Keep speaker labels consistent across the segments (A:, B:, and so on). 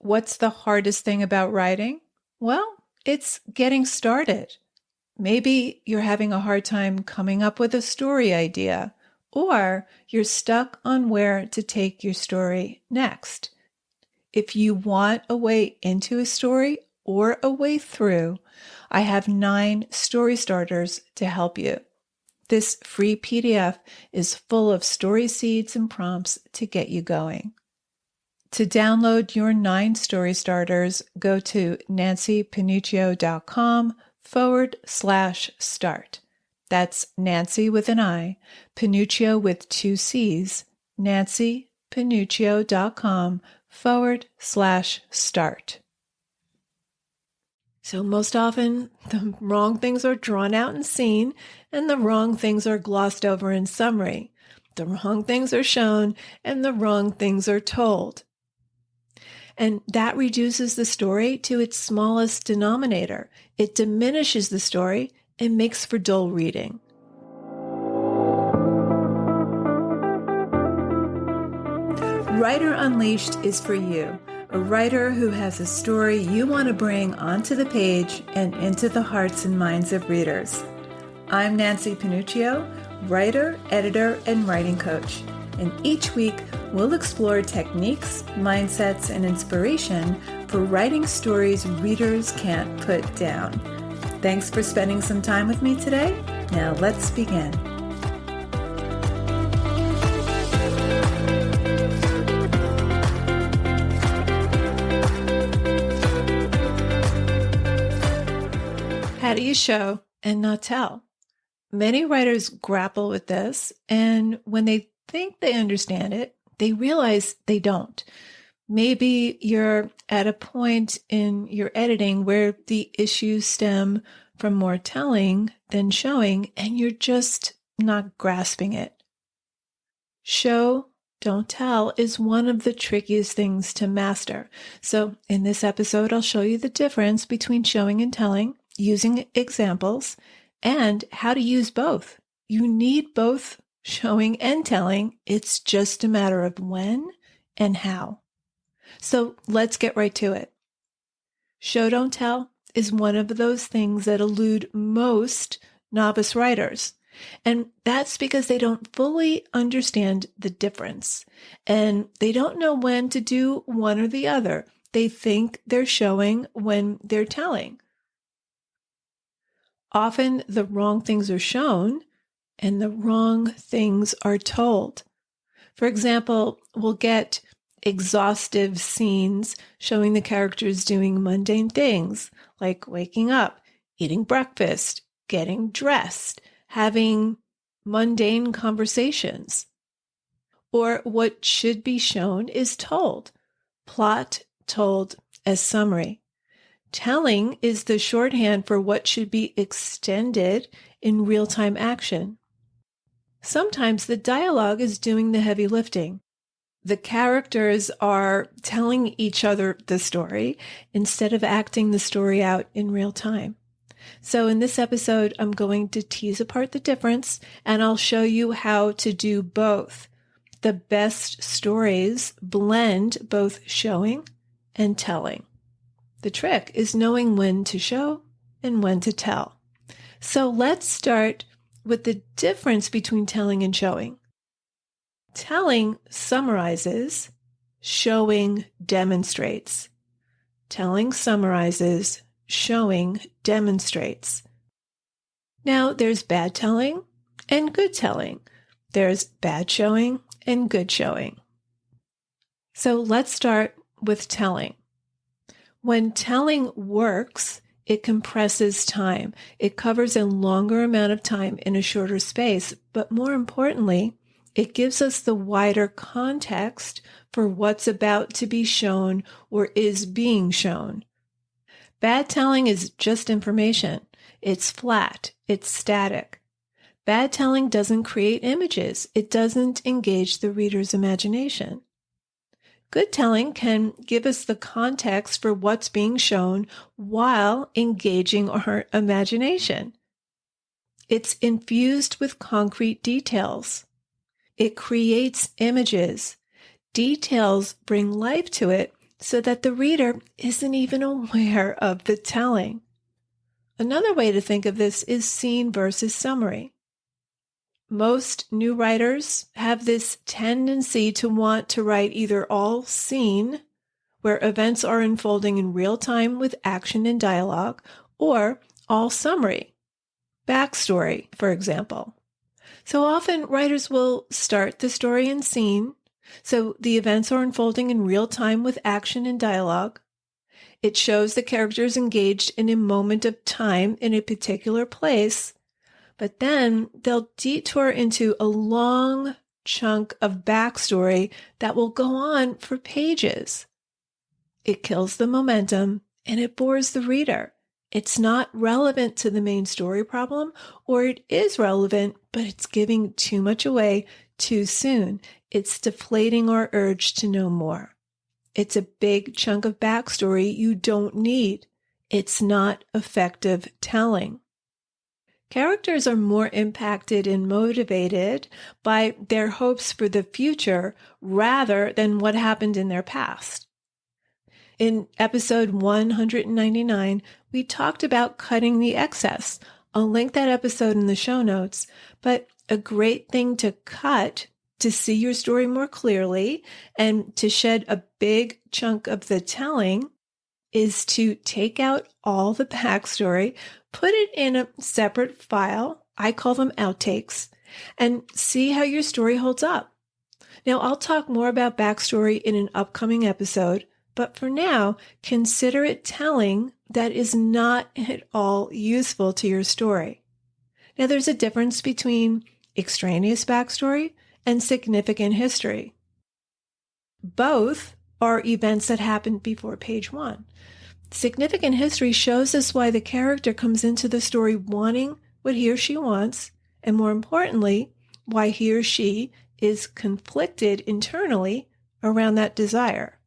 A: What's the hardest thing about writing? Well, it's getting started. Maybe you're having a hard time coming up with a story idea, or you're stuck on where to take your story next. If you want a way into a story or a way through, I have 9 story starters to help you. This free PDF is full of story seeds and prompts to get you going. To download your 9 story starters, go to nancypanuccio.com/start. That's Nancy with an I, Panuccio with 2 C's, nancypanuccio.com/start. So most often, the wrong things are drawn out in scene, and the wrong things are glossed over in summary. The wrong things are shown, and the wrong things are told. And that reduces the story to its smallest denominator. It diminishes the story and makes for dull reading. Writer Unleashed is for you, a writer who has a story you want to bring onto the page and into the hearts and minds of readers. I'm Nancy Panuccio, writer, editor, and writing coach. And each week, we'll explore techniques, mindsets, and inspiration for writing stories readers can't put down. Thanks for spending some time with me today. Now let's begin. How do you show and not tell? Many writers grapple with this, and when they think they understand it, they realize they don't. Maybe you're at a point in your editing where the issues stem from more telling than showing, and you're just not grasping it. Show, don't tell is one of the trickiest things to master. So in this episode, I'll show you the difference between showing and telling, using examples, and how to use both. You need both showing and telling. It's just a matter of when and how. So let's get right to it. Show, don't tell is one of those things that elude most novice writers. And that's because they don't fully understand the difference. And they don't know when to do one or the other. They think they're showing when they're telling. Often the wrong things are shown and the wrong things are told. For example, we'll get exhaustive scenes showing the characters doing mundane things like waking up, eating breakfast, getting dressed, having mundane conversations. Or what should be shown is told. Plot told as summary. Telling is the shorthand for what should be extended in real-time action. Sometimes the dialogue is doing the heavy lifting. The characters are telling each other the story instead of acting the story out in real time. So in this episode, I'm going to tease apart the difference, and I'll show you how to do both. The best stories blend both showing and telling. The trick is knowing when to show and when to tell. So let's start with the difference between telling and showing. Telling summarizes, showing demonstrates. Telling summarizes, showing demonstrates. Now there's bad telling and good telling. There's bad showing and good showing. So let's start with telling. When telling works, it compresses time. It covers a longer amount of time in a shorter space, but more importantly, it gives us the wider context for what's about to be shown or is being shown. Bad telling is just information. It's flat. It's static. Bad telling doesn't create images. It doesn't engage the reader's imagination. Good telling can give us the context for what's being shown while engaging our imagination. It's infused with concrete details. It creates images. Details bring life to it so that the reader isn't even aware of the telling. Another way to think of this is scene versus summary. Most new writers have this tendency to want to write either all scene, where events are unfolding in real time with action and dialogue, or all summary, backstory, for example. So often writers will start the story in scene, so the events are unfolding in real time with action and dialogue. It shows the characters engaged in a moment of time in a particular place, but then they'll detour into a long chunk of backstory that will go on for pages. It kills the momentum and it bores the reader. It's not relevant to the main story problem, or it is relevant, but it's giving too much away too soon. It's deflating our urge to know more. It's a big chunk of backstory you don't need. It's not effective telling. Characters are more impacted and motivated by their hopes for the future rather than what happened in their past. In episode 199, we talked about cutting the excess. I'll link that episode in the show notes, but a great thing to cut to see your story more clearly and to shed a big chunk of the telling is to take out all the backstory, put it in a separate file, I call them outtakes, and see how your story holds up. Now, I'll talk more about backstory in an upcoming episode, but for now, consider it telling that is not at all useful to your story. Now, there's a difference between extraneous backstory and significant history. Both are events that happened before page 1. Significant history shows us why the character comes into the story wanting what he or she wants, and more importantly, why he or she is conflicted internally around that desire.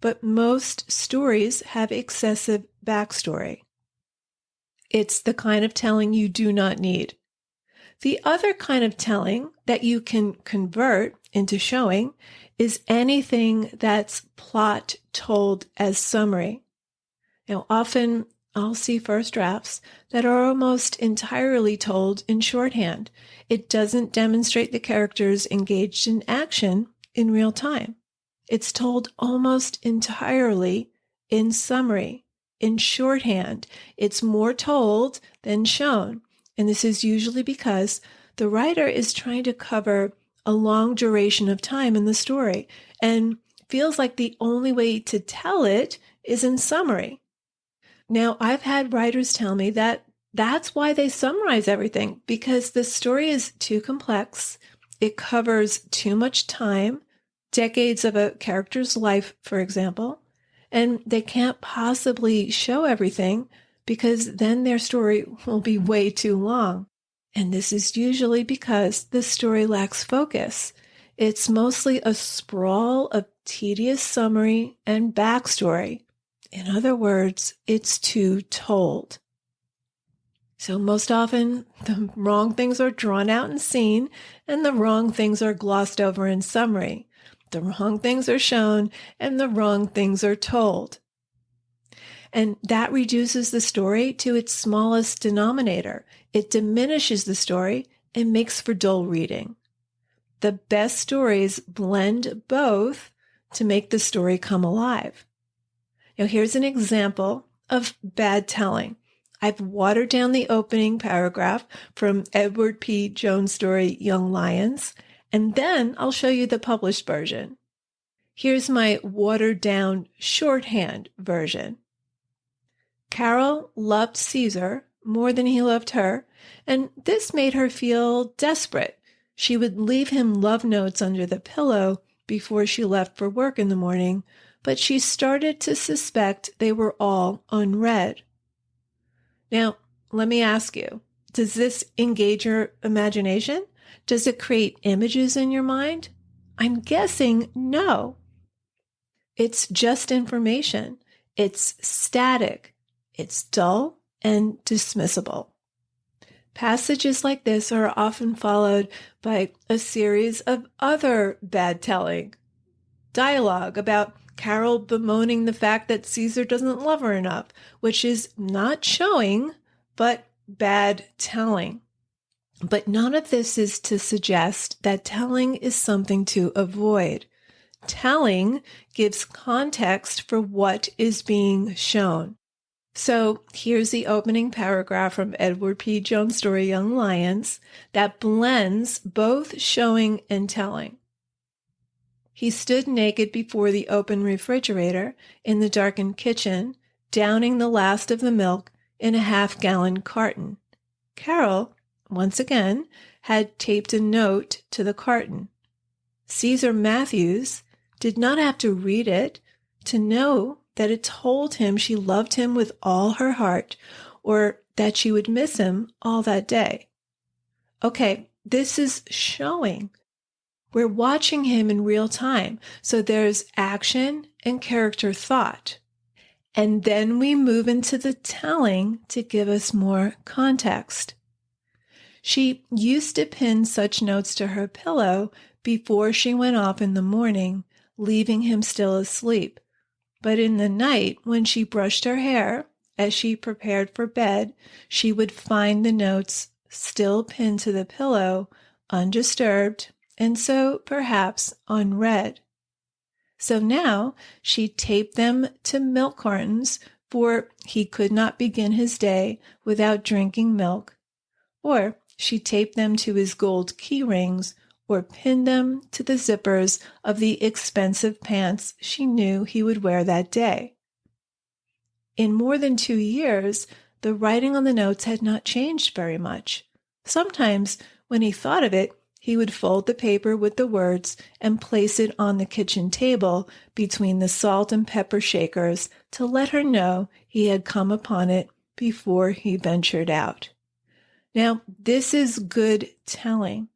A: But most stories have excessive backstory. It's the kind of telling you do not need. The other kind of telling that you can convert into showing is anything that's plot told as summary. Now, often I'll see first drafts that are almost entirely told in shorthand. It doesn't demonstrate the characters engaged in action in real time. It's told almost entirely in summary, in shorthand. It's more told than shown. And this is usually because the writer is trying to cover a long duration of time in the story and feels like the only way to tell it is in summary. Now, I've had writers tell me that that's why they summarize everything, because the story is too complex. It covers too much time, decades of a character's life, for example, and they can't possibly show everything because then their story will be way too long. And this is usually because the story lacks focus. It's mostly a sprawl of tedious summary and backstory. In other words, it's too told. So most often, the wrong things are drawn out in scene, and the wrong things are glossed over in summary. The wrong things are shown, and the wrong things are told. And that reduces the story to its smallest denominator. It diminishes the story and makes for dull reading. The best stories blend both to make the story come alive. Now, here's an example of bad telling. I've watered down the opening paragraph from Edward P. Jones' story, Young Lions, and then I'll show you the published version. Here's my watered down shorthand version. Carol loved Caesar more than he loved her, and this made her feel desperate. She would leave him love notes under the pillow before she left for work in the morning, but she started to suspect they were all unread. Now, let me ask you, does this engage your imagination? Does it create images in your mind? I'm guessing no. It's just information. It's static. It's dull and dismissible. Passages like this are often followed by a series of other bad telling. Dialogue about Carol bemoaning the fact that Caesar doesn't love her enough, which is not showing, but bad telling. But none of this is to suggest that telling is something to avoid. Telling gives context for what is being shown. So here's the opening paragraph from Edward P. Jones' story, Young Lions, that blends both showing and telling. He stood naked before the open refrigerator in the darkened kitchen, downing the last of the milk in a half-gallon carton. Carol, once again, had taped a note to the carton. Caesar Matthews did not have to read it to know that it told him she loved him with all her heart, or that she would miss him all that day. Okay, this is showing. We're watching him in real time, so there's action and character thought. And then we move into the telling to give us more context. She used to pin such notes to her pillow before she went off in the morning, leaving him still asleep. But in the night, when she brushed her hair, as she prepared for bed, she would find the notes still pinned to the pillow, undisturbed, and so perhaps unread. So now she taped them to milk cartons, for he could not begin his day without drinking milk, or she taped them to his gold key rings, or pinned them to the zippers of the expensive pants she knew he would wear that day. In more than 2 years, the writing on the notes had not changed very much. Sometimes, when he thought of it, he would fold the paper with the words and place it on the kitchen table between the salt and pepper shakers to let her know he had come upon it before he ventured out. Now, this is good telling.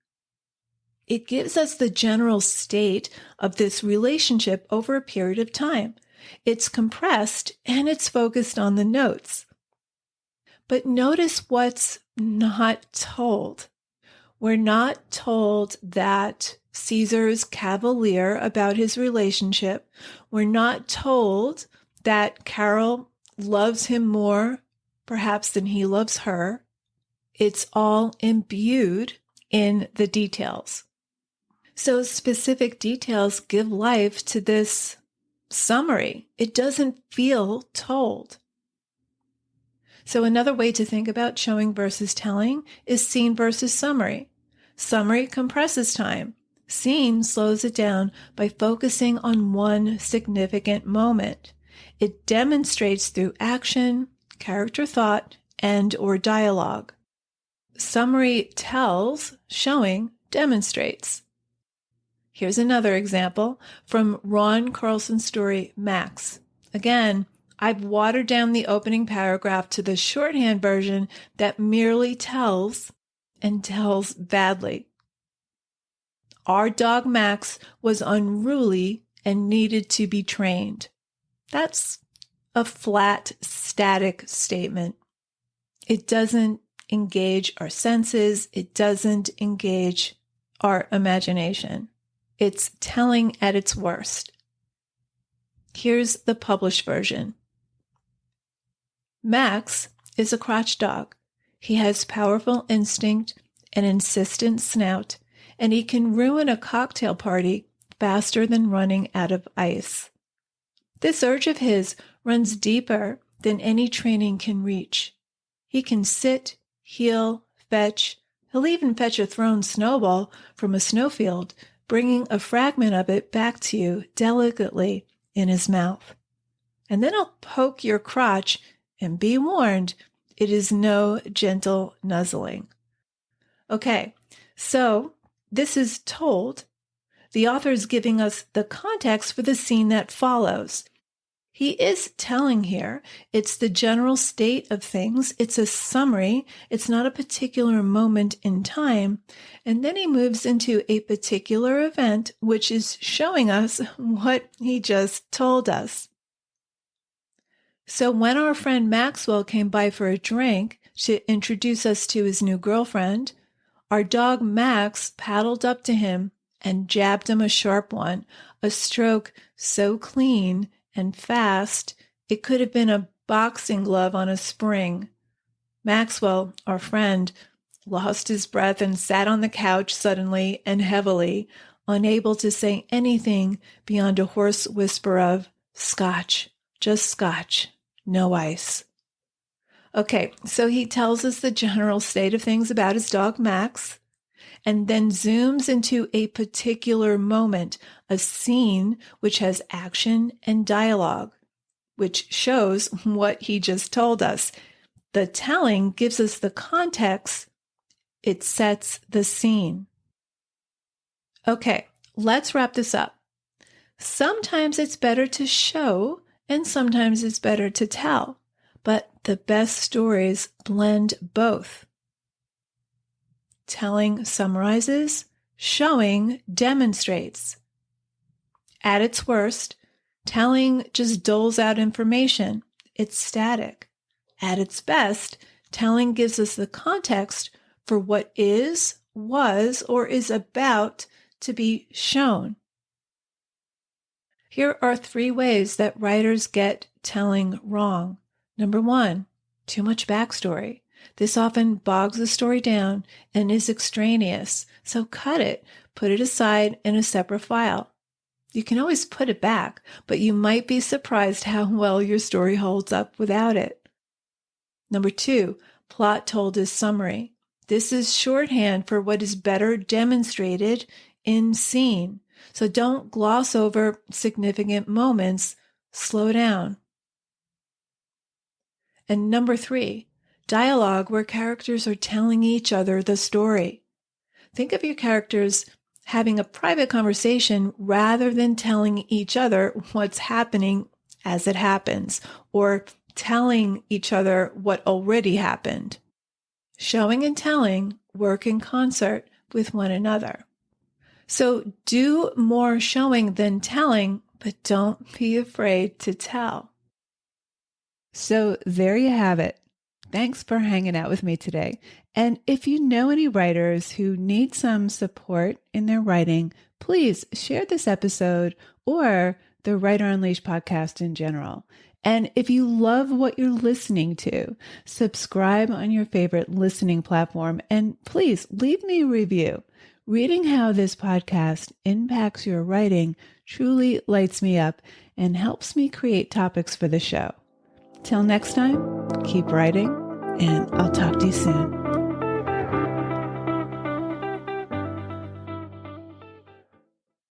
A: It gives us the general state of this relationship over a period of time. It's compressed and it's focused on the notes. But notice what's not told. We're not told that Caesar's cavalier about his relationship. We're not told that Carol loves him more, perhaps, than he loves her. It's all imbued in the details. So specific details give life to this summary. It doesn't feel told. So another way to think about showing versus telling is scene versus summary. Summary compresses time. Scene slows it down by focusing on one significant moment. It demonstrates through action, character thought, and/or dialogue. Summary tells, showing demonstrates. Here's another example from Ron Carlson's story, Max. Again, I've watered down the opening paragraph to the shorthand version that merely tells, and tells badly. Our dog Max was unruly and needed to be trained. That's a flat, static statement. It doesn't engage our senses. It doesn't engage our imagination. It's telling at its worst. Here's the published version. Max is a crotch dog. He has powerful instinct, an insistent snout, and he can ruin a cocktail party faster than running out of ice. This urge of his runs deeper than any training can reach. He can sit, heel, fetch. He'll even fetch a thrown snowball from a snowfield, bringing a fragment of it back to you delicately in his mouth. And then he'll poke your crotch, and be warned, it is no gentle nuzzling. Okay, so this is told. The author is giving us the context for the scene that follows. He is telling here. It's the general state of things. It's a summary. It's not a particular moment in time. And then he moves into a particular event, which is showing us what he just told us. So when our friend Maxwell came by for a drink to introduce us to his new girlfriend, our dog Max paddled up to him and jabbed him a sharp one, a stroke so clean and fast it could have been a boxing glove on a spring. Maxwell, our friend, lost his breath and sat on the couch suddenly and heavily, unable to say anything beyond a hoarse whisper of, "Scotch, just scotch, no ice." Okay, so he tells us the general state of things about his dog Max, and then zooms into a particular moment, a scene which has action and dialogue, which shows what he just told us. The telling gives us the context. It sets the scene. Okay, let's wrap this up. Sometimes it's better to show, and sometimes it's better to tell, but the best stories blend both. Telling summarizes, showing demonstrates. At its worst, telling just doles out information. It's static. At its best, telling gives us the context for what is, was, or is about to be shown. Here are 3 ways that writers get telling wrong. Number 1, too much backstory. This often bogs the story down and is extraneous, so cut it, put it aside in a separate file. You can always put it back, but you might be surprised how well your story holds up without it. Number 2, plot told as summary. This is shorthand for what is better demonstrated in scene. So don't gloss over significant moments. Slow down. And number 3, dialogue where characters are telling each other the story. Think of your characters having a private conversation rather than telling each other what's happening as it happens, or telling each other what already happened. Showing and telling work in concert with one another. So do more showing than telling, but don't be afraid to tell. So there you have it. Thanks for hanging out with me today. And if you know any writers who need some support in their writing, please share this episode or the Writer Unleashed podcast in general. And if you love what you're listening to, subscribe on your favorite listening platform and please leave me a review. Reading how this podcast impacts your writing truly lights me up and helps me create topics for the show. Till next time, keep writing, and I'll talk to you soon.